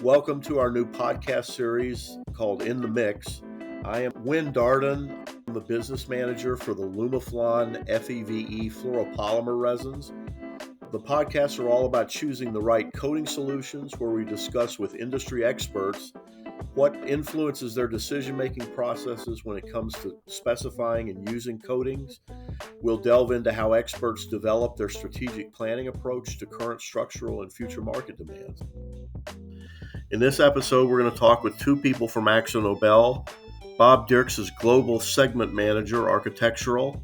Welcome to our new podcast series called In the Mix. I am Wynn Darden. I'm the business manager for the Lumiflon FEVE fluoropolymer resins. The podcasts are all about choosing the right coating solutions, where we discuss with industry experts what influences their decision-making processes when it comes to specifying and using coatings. We'll delve into how experts develop their strategic planning approach to current structural and future market demands. In this episode, we're going to talk with two people from AkzoNobel. Bob Dirks is Global Segment Manager, Architectural,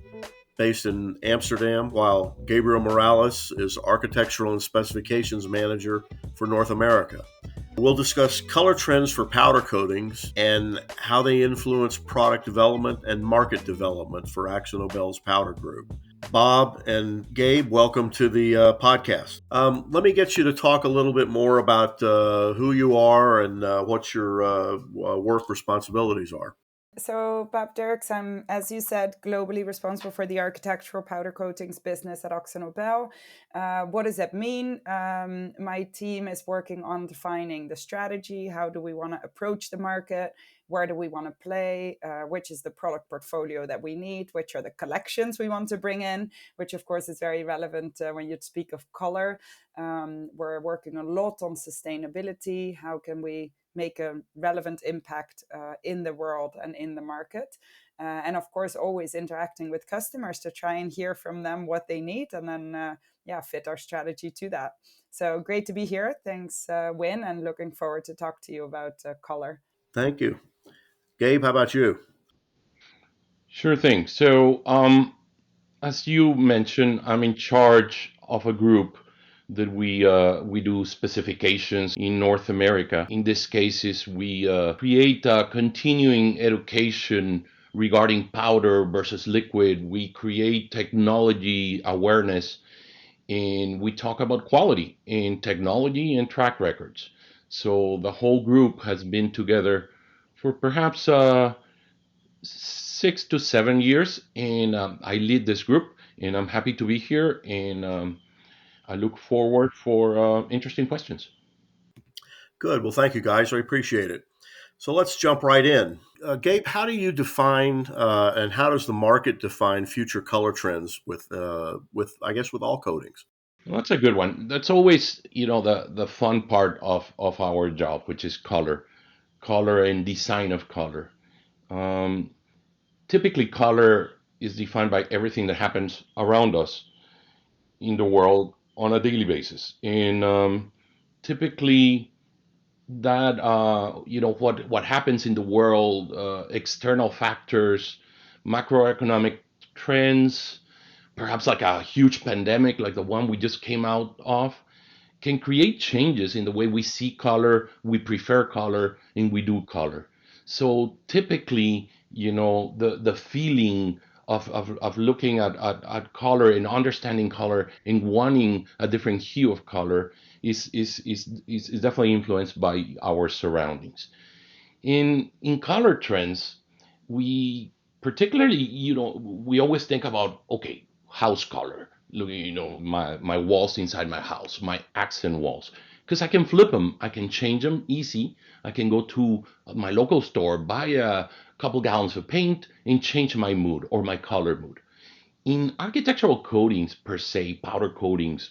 based in Amsterdam, while Gabriel Morales is Architectural and Specifications Manager for North America. We'll discuss color trends for powder coatings and how they influence product development and market development for AkzoNobel's powder group. Bob and Gabe, welcome to the podcast. Let me get you to talk a little bit more about who you are and what your work responsibilities are. So, Bob Dirks, I'm, as you said, globally responsible for the architectural powder coatings business at AkzoNobel. What does that mean? My team is working on defining the strategy. How do we want to approach the market? Where do we want to play? Which is the product portfolio that we need? Which are the collections we want to bring in? Which, of course, is very relevant when you speak of color. We're working a lot on sustainability. How can we make a relevant impact in the world and in the market? And of course, always interacting with customers to try and hear from them what they need and then fit our strategy to that. So great to be here. Thanks, Wynn, and looking forward to talk to you about color. Thank you. Gabe, how about you? Sure thing. So, as you mentioned, I'm in charge of a group that we do specifications in North America. In this cases, we create a continuing education regarding powder versus liquid. We create technology awareness, and we talk about quality in technology and track records. So the whole group has been together for perhaps 6 to 7 years, and I lead this group, and I'm happy to be here, and I look forward for interesting questions. Good. Well, thank you, guys. I appreciate it. So let's jump right in. Gabe, how do you define and how does the market define future color trends with all coatings? Well, that's a good one. That's always, the fun part of our job, which is color and design of color. Typically, color is defined by everything that happens around us in the world on a daily basis. And typically, that what happens in the world, external factors, macroeconomic trends, perhaps like a huge pandemic like the one we just came out of, can create changes in the way we see color, we prefer color, and we do color. So typically, the feeling of looking at color and understanding color and wanting a different hue of color is definitely influenced by our surroundings. In color trends, we particularly, we always think about, okay, house color. Look, my walls inside my house, my accent walls, because I can flip them, I can change them easy. I can go to my local store, buy a couple gallons of paint, and change my mood or my color mood. In architectural coatings per se, powder coatings,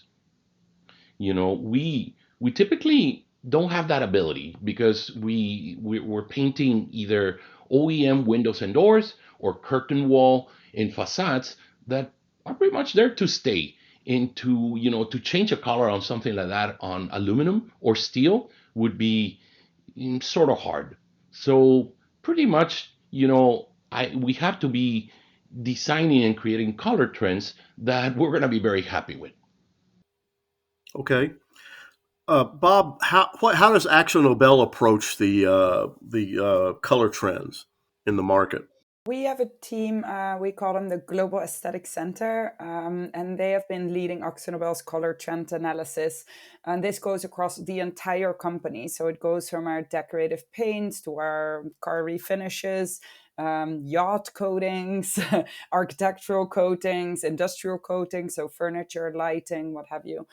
we typically don't have that ability because we're painting either OEM windows and doors or curtain wall and facades that are pretty much there to stay. And to change a color on something like that on aluminum or steel would be sort of hard. So pretty much, we have to be designing and creating color trends that we're going to be very happy with. Okay. Bob, how does AkzoNobel approach the color trends in the market? We have a team, we call them the Global Aesthetic Center, and they have been leading AkzoNobel's color trend analysis. And this goes across the entire company. So it goes from our decorative paints to our car refinishes, yacht coatings, architectural coatings, industrial coatings, so furniture, lighting, what have you.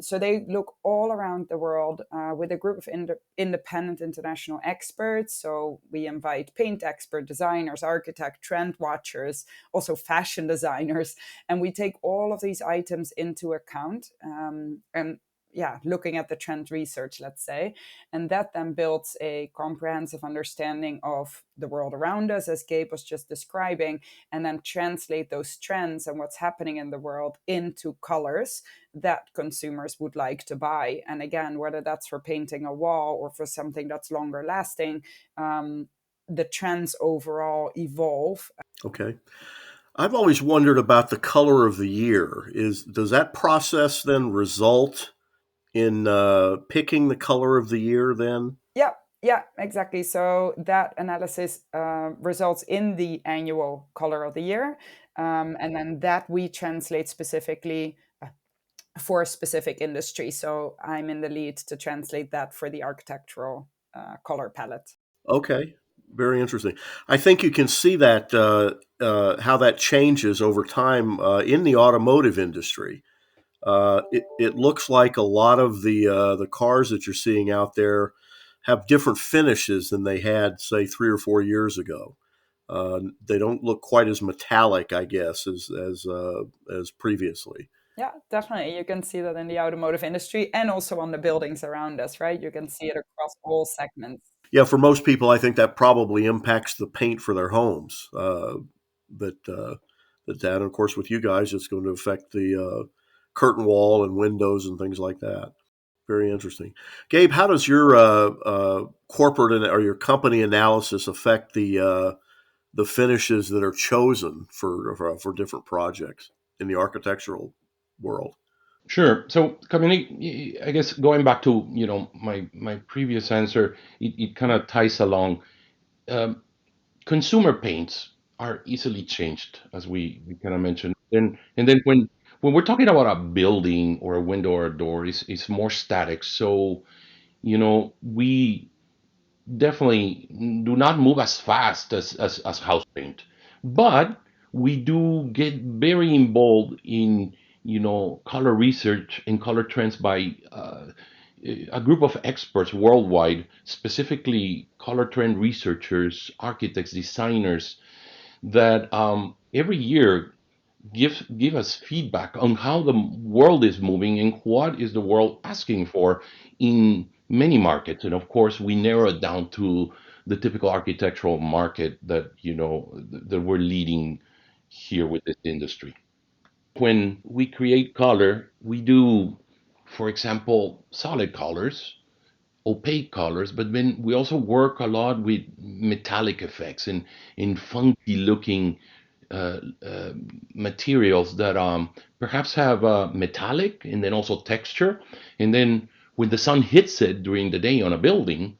So they look all around the world with a group of independent international experts. So we invite paint expert, designers, architect, trend watchers, also fashion designers, and we take all of these items into account. And yeah, looking at the trend research, let's say, and that then builds a comprehensive understanding of the world around us, as Gabe was just describing, and then translate those trends and what's happening in the world into colors that consumers would like to buy. And again, whether that's for painting a wall or for something that's longer lasting, the trends overall evolve. Okay. I've always wondered about the color of the year. Does that process then result in picking the color of the year then? Yeah, yeah, exactly. So that analysis results in the annual color of the year. And then that we translate specifically for a specific industry. So I'm in the lead to translate that for the architectural color palette. Okay, very interesting. I think you can see that how that changes over time in the automotive industry. It looks like a lot of the cars that you're seeing out there have different finishes than they had, say, 3 or 4 years ago. They don't look quite as metallic, I guess, as previously. Yeah, definitely. You can see that in the automotive industry and also on the buildings around us, right? You can see it across all segments. Yeah, for most people, I think that probably impacts the paint for their homes. But that, and of course, with you guys, it's going to affect the curtain wall and windows and things like that. Very interesting. Gabe, how does your corporate or your company analysis affect the finishes that are chosen for different projects in the architectural world? Sure. So, community, I guess going back to, my previous answer, it kind of ties along. Um, Consumer paints are easily changed, as we kind of mentioned. And then when we're talking about a building or a window or a door, it's more static. So, we definitely do not move as fast as house paint, but we do get very involved in color research and color trends by a group of experts worldwide, specifically color trend researchers, architects, designers, that every year give us feedback on how the world is moving and what is the world asking for in many markets. And of course, we narrow it down to the typical architectural market that that we're leading here with this industry. When we create color, we do, for example, solid colors, opaque colors, but then we also work a lot with metallic effects and in funky looking uh, uh, materials that perhaps have metallic and then also texture. And then when the sun hits it during the day on a building,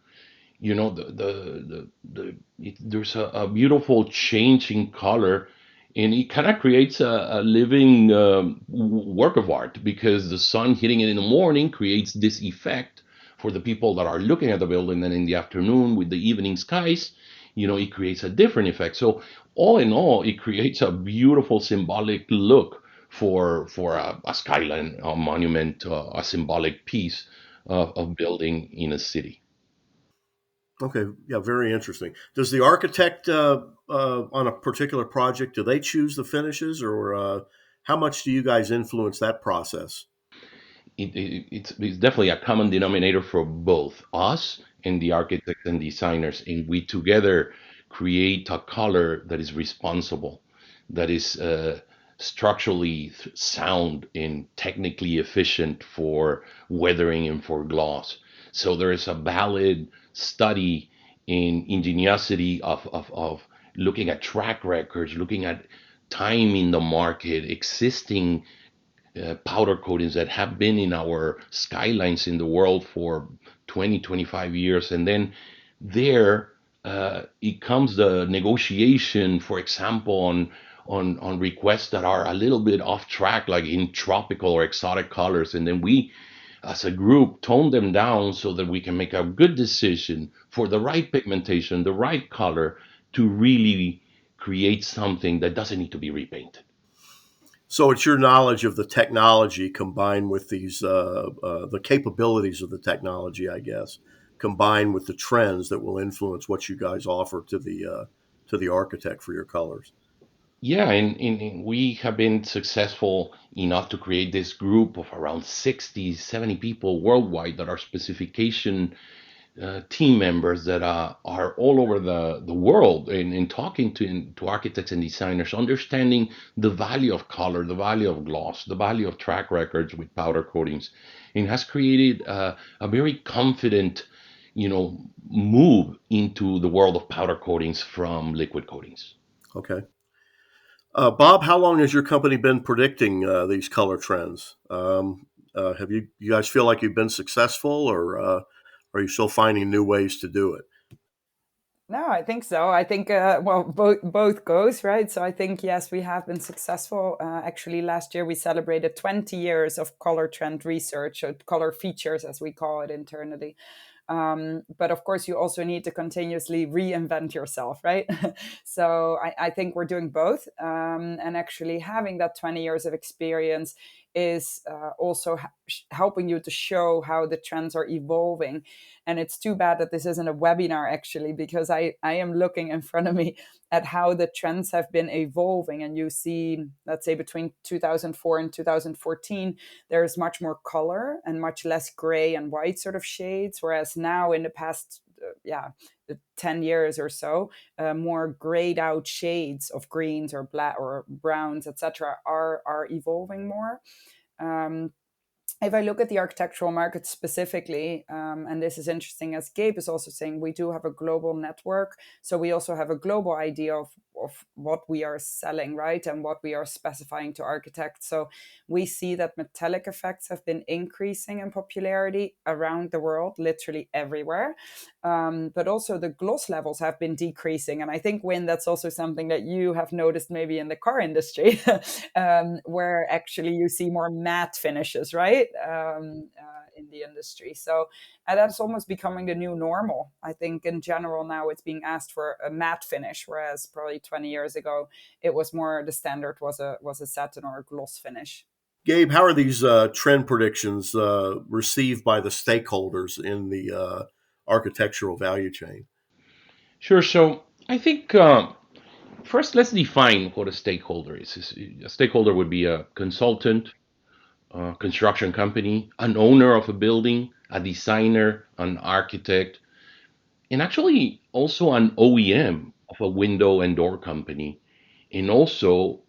there's a beautiful change in color, and it kind of creates a living work of art, because the sun hitting it in the morning creates this effect for the people that are looking at the building. Then in the afternoon with the evening skies, it creates a different effect. So all in all, it creates a beautiful symbolic look for a skyline, a monument, a symbolic piece of building in a city. Okay, yeah, very interesting. Does the architect on a particular project, do they choose the finishes, or how much do you guys influence that process? It's definitely a common denominator for both us and the architects and designers, and we together create a color that is responsible, that is structurally sound and technically efficient for weathering and for gloss. So there is a valid study in ingenuity of looking at track records, looking at time in the market, existing powder coatings that have been in our skylines in the world for 20, 25 years. And then there it comes the negotiation, for example, on requests that are a little bit off track, like in tropical or exotic colors. And then we, as a group, tone them down so that we can make a good decision for the right pigmentation, the right color, to really create something that doesn't need to be repainted. So it's your knowledge of the technology combined with the capabilities of the technology, I guess, combined with the trends that will influence what you guys offer to the architect for your colors. Yeah, and we have been successful enough to create this group of around 60, 70 people worldwide that are specification team members that are all over the world and talking to architects and designers, understanding the value of color, the value of gloss, the value of track records with powder coatings, and has created a very confident, move into the world of powder coatings from liquid coatings. Okay. Bob, how long has your company been predicting these color trends? Have you guys feel like you've been successful, or are you still finding new ways to do it? No, I think so. I think well, both goes right. So I think yes, we have been successful. Actually, last year we celebrated 20 years of color trend research, or color features as we call it internally. But of course, you also need to continuously reinvent yourself, right? So I think we're doing both, and actually having that 20 years of experience is also helping you to show how the trends are evolving. And it's too bad that this isn't a webinar actually, because I am looking in front of me at how the trends have been evolving. And you see, let's say between 2004 and 2014, there's much more color and much less gray and white sort of shades. Whereas now in the past, 10 years or so, more grayed out shades of greens or black or browns, etc., are evolving more. Um, if I look at the architectural market specifically, and this is interesting, as Gabe is also saying, we do have a global network. So we also have a global idea of what we are selling, right? And what we are specifying to architects. So we see that metallic effects have been increasing in popularity around the world, literally everywhere. But also the gloss levels have been decreasing. And I think, Win, that's also something that you have noticed maybe in the car industry, where actually you see more matte finishes, right? In the industry. So that's almost becoming the new normal. I think in general now it's being asked for a matte finish, whereas probably 20 years ago it was more the standard was a satin or a gloss finish. Gabe, how are these trend predictions received by the stakeholders in the architectural value chain? Sure. So I think first let's define what a stakeholder is. A stakeholder would be a consultant, a construction company, an owner of a building, a designer, an architect, and actually also an OEM of a window and door company, and also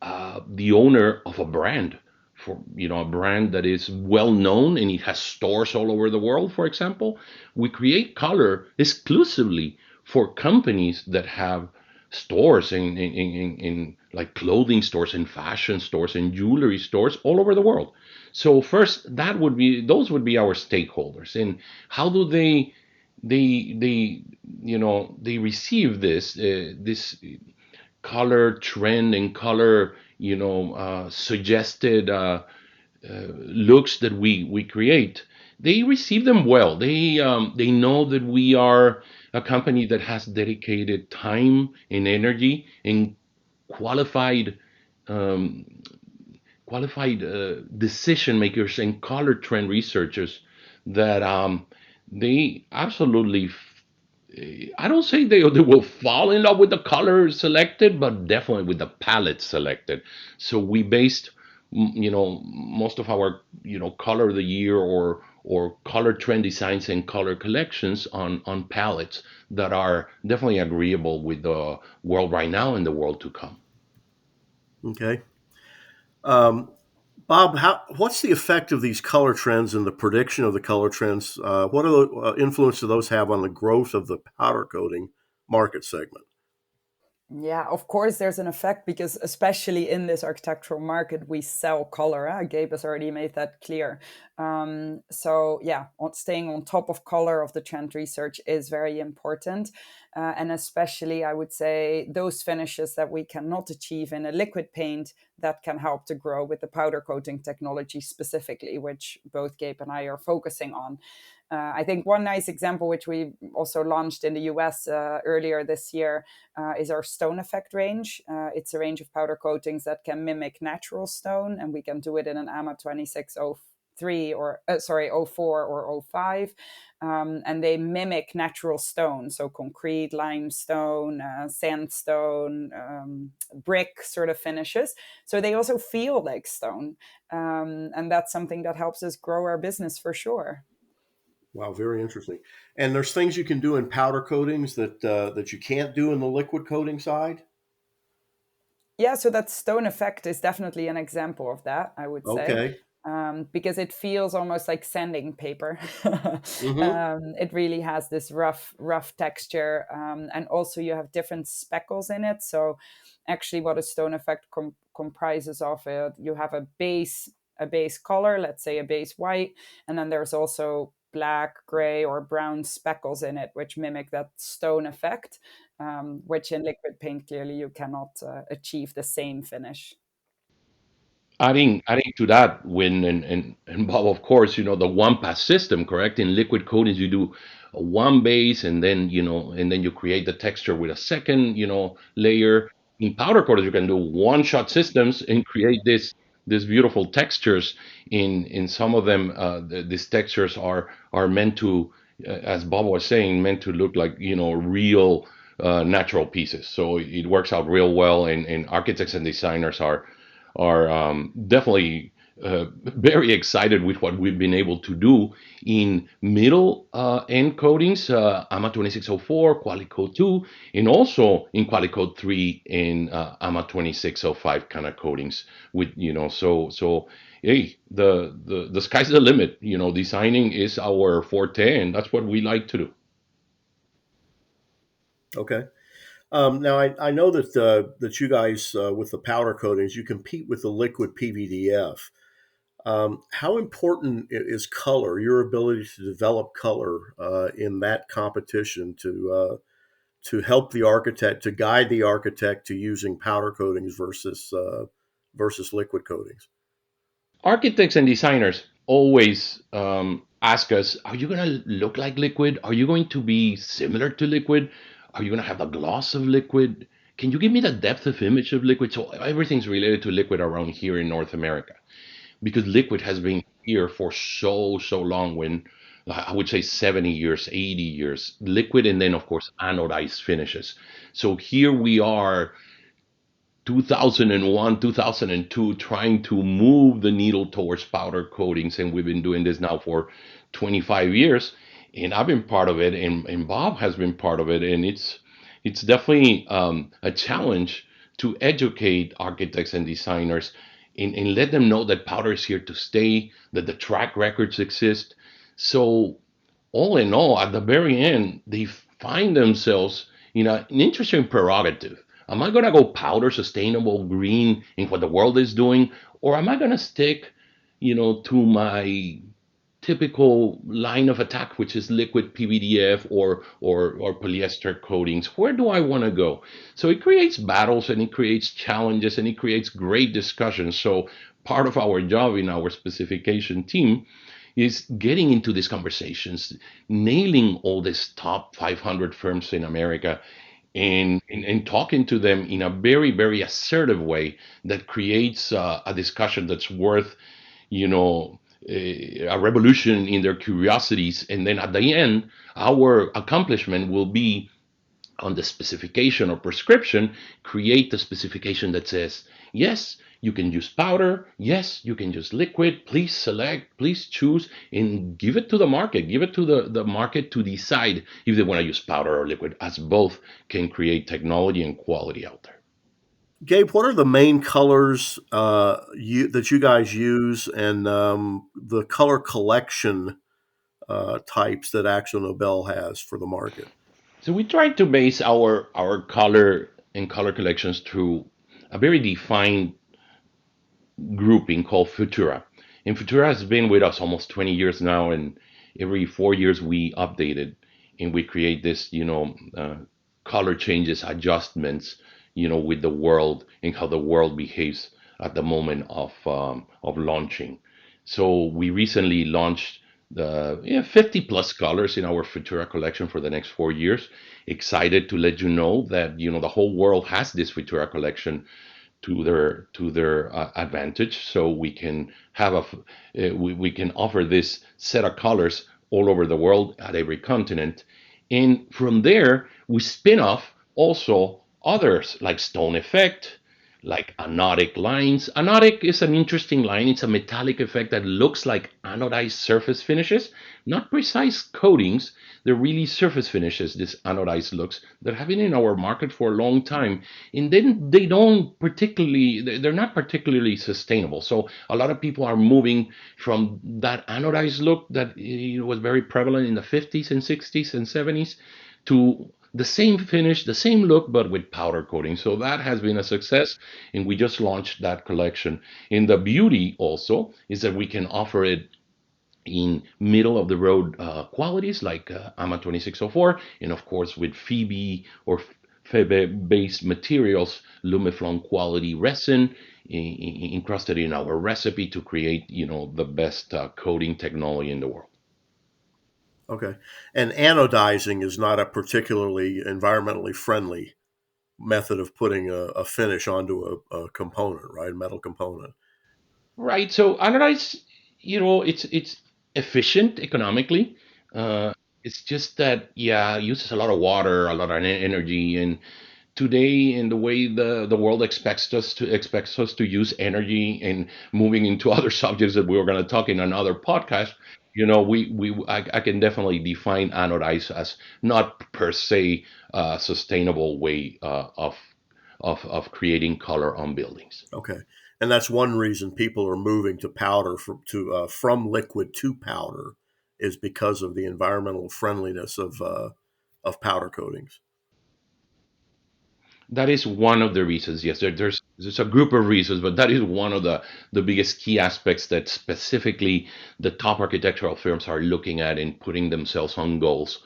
the owner of a brand, for a brand that is well known and it has stores all over the world. For example, we create color exclusively for companies that have stores in like clothing stores and fashion stores and jewelry stores all over the world. So first, those would be our stakeholders. And how do they receive this color trend and color suggested looks that we create? They receive them well. They know that we are a company that has dedicated time and energy and qualified um, decision makers and color trend researchers that they absolutely, I don't say they will fall in love with the color selected, but definitely with the palette selected. So we based, most of our, color of the year or color trend designs and color collections on palettes that are definitely agreeable with the world right now and the world to come. Okay. Um, Bob, what's the effect of these color trends and the prediction of the color trends? What are the influence do those have on the growth of the powder coating market segment? Yeah, of course, there's an effect because, especially in this architectural market, we sell color. Gabe has already made that clear. So, yeah, staying on top of color of the trend research is very important. And especially, I would say, those finishes that we cannot achieve in a liquid paint that can help to grow with the powder coating technology specifically, which both Gabe and I are focusing on. I think one nice example, which we also launched in the US earlier this year, is our Stone Effect range. It's a range of powder coatings that can mimic natural stone, and we can do it in an AMA 2603 or oh 04 or 05. And they mimic natural stone, so concrete, limestone, sandstone, brick sort of finishes. So they also feel like stone. And that's something that helps us grow our business for sure. Wow, very interesting. And there's things you can do in powder coatings that you can't do in the liquid coating side. Yeah, so that Stone Effect is definitely an example of that, I would say, Okay. because it feels almost like sanding paper. Mm-hmm. It really has this rough texture, and also you have different speckles in it. So, actually, what a Stone Effect comprises of it, you have a base color, let's say a base white, and then there's also black, gray, or brown speckles in it, which mimic that stone effect, which in liquid paint, clearly you cannot achieve the same finish. Adding to that, when and Bob, of course, the one pass system, correct? In liquid coatings, you do a one base, and then you create the texture with a second layer. In powder coatings, you can do one shot systems and create this beautiful textures. In some of them, these textures are meant to, as Bob was saying, meant to look like real natural pieces. So it works out real well, and architects and designers are definitely very excited with what we've been able to do in middle end coatings, AMA 2604, Qualicoat 2, and also in Qualicoat 3 and AMA 2605 kind of coatings. With so hey, the sky's the limit. Designing is our forte, and that's what we like to do. Okay. Now I know that you guys with the powder coatings you compete with the liquid PVDF. How important is color? Your ability to develop color in that competition to help the architect to guide the architect to using powder coatings versus liquid coatings. Architects and designers always ask us, are you going to look like liquid? Are you going to be similar to liquid? Are you going to have the gloss of liquid? Can you give me the depth of image of liquid? So everything's related to liquid around here in North America, because liquid has been here for so long. When I would say 70 years, 80 years, liquid, and then of course anodized finishes. So here we are, 2001, 2002, trying to move the needle towards powder coatings. And we've been doing this now for 25 years. And I've been part of it, and Bob has been part of it. And it's definitely a challenge to educate architects and designers, and let them know that powder is here to stay, that the track records exist. So all in all, at the very end, they find themselves in an interesting prerogative. Am I going to go powder, sustainable, green in what the world is doing? Or am I going to stick, to my typical line of attack, which is liquid PVDF or polyester coatings? Where do I want to go? So it creates battles, and it creates challenges, and it creates great discussions. So part of our job in our specification team is getting into these conversations, nailing all these top 500 firms in America, and talking to them in a very, very assertive way that creates a discussion that's worth, you know, a revolution in their curiosities. And then at the end, our accomplishment will be on the specification or prescription, create the specification that says, yes, you can use powder, yes, you can use liquid, please select, please choose, and give it to the market. Give it to the market to decide if they want to use powder or liquid, as both can create technology and quality out there. Gabe, what are the main colors that you guys use, and the color collection types that AkzoNobel has for the market? So we try to base our color and color collections through a very defined grouping called Futura. And Futura has been with us almost 20 years now, and every 4 years we update it, and we create this, color changes, adjustments, with the world and how the world behaves at the moment of launching. So we recently launched the 50 plus colors in our Futura collection for the next 4 years. Excited to let you know that the whole world has this Futura collection to their advantage, so we can have we can offer this set of colors all over the world at every continent, and from there we spin off also others like Stone Effect, like anodic lines. Anodic is an interesting line. It's a metallic effect that looks like anodized surface finishes, not precise coatings. They're really surface finishes, this anodized looks that have been in our market for a long time. And then they're not particularly sustainable. So a lot of people are moving from that anodized look that was very prevalent in the 50s and 60s and 70s to the same finish, the same look, but with powder coating. So that has been a success, and we just launched that collection. And the beauty also is that we can offer it in middle of the road qualities like AMA 2604, and of course with Phoebe or Phoebe based materials, Lumiflon quality resin encrusted in our recipe to create the best coating technology in the world. Okay. And anodizing is not a particularly environmentally friendly method of putting a finish onto a component, right? A metal component. Right. So anodize, it's efficient economically. Uh, it's just that, yeah, it uses a lot of water, a lot of energy, and today, in the way the world expects us to use energy, and moving into other subjects that we were going to talk in another podcast, I can definitely define anodize as not per se a sustainable way of creating color on buildings. Okay. And that's one reason people are moving to powder from liquid to powder is because of the environmental friendliness of powder coatings. That is one of the reasons. Yes, there's a group of reasons, but that is one of the biggest key aspects that specifically the top architectural firms are looking at and putting themselves on goals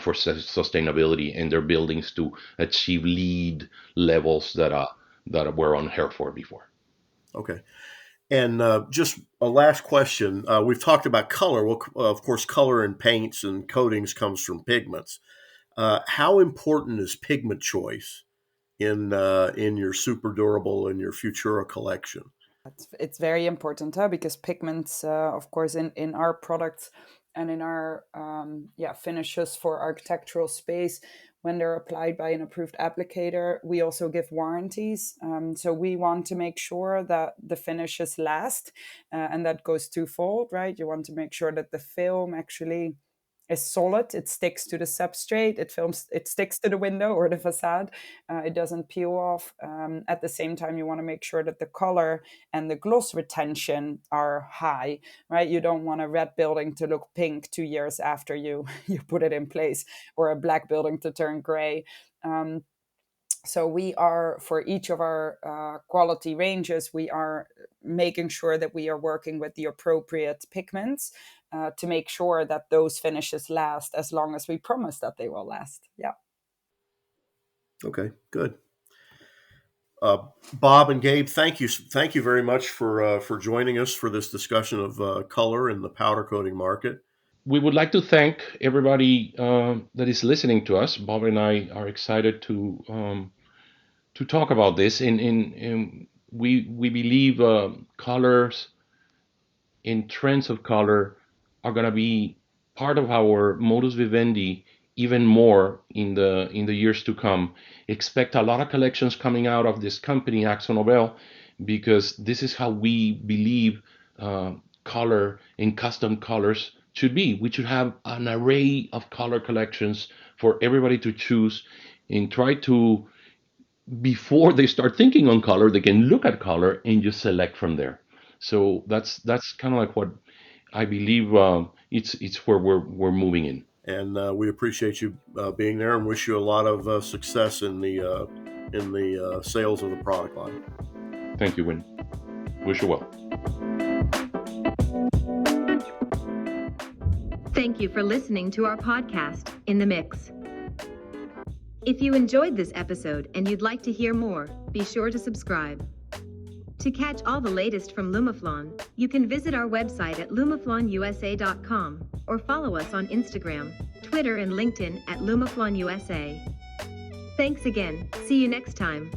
for sustainability in their buildings to achieve LEED levels that were unheard for before. Okay. And just a last question. We've talked about color. Well, of course, color in paints and coatings comes from pigments. How important is pigment choice in your super durable and your Futura collection? It's very important because pigments, of course, in our products and in our finishes for architectural space, when they're applied by an approved applicator, we also give warranties. So we want to make sure that the finishes last, and that goes twofold, right? You want to make sure that the film actually is solid, it sticks to the substrate, it sticks to the window or the facade, it doesn't peel off. At the same time, you want to make sure that the color and the gloss retention are high, right? You don't want a red building to look pink 2 years after you put it in place, or a black building to turn gray. So we are, for each of our quality ranges, we are making sure that we are working with the appropriate pigments to make sure that those finishes last as long as we promise that they will last. Yeah. Okay, good. Bob and Gabe, thank you very much for joining us for this discussion of color in the powder coating market. We would like to thank everybody that is listening to us. Bob and I are excited to talk about this, and we believe colors and trends of color are going to be part of our modus vivendi even more in the years to come. Expect a lot of collections coming out of this company, AkzoNobel, because this is how we believe color and custom colors should be. We should have an array of color collections for everybody to choose, and try to, before they start thinking on color, they can look at color and just select from there. So that's kind of like what I believe it's where we're moving in. And we appreciate you being there, and wish you a lot of success in the sales of the product line. Thank you, Win. Wish you well. Thank you for listening to our podcast, In the Mix. If you enjoyed this episode and you'd like to hear more, be sure to subscribe. To catch all the latest from Lumiflon, you can visit our website at lumiflonusa.com or follow us on Instagram, Twitter and LinkedIn at Lumiflon USA. Thanks again, see you next time.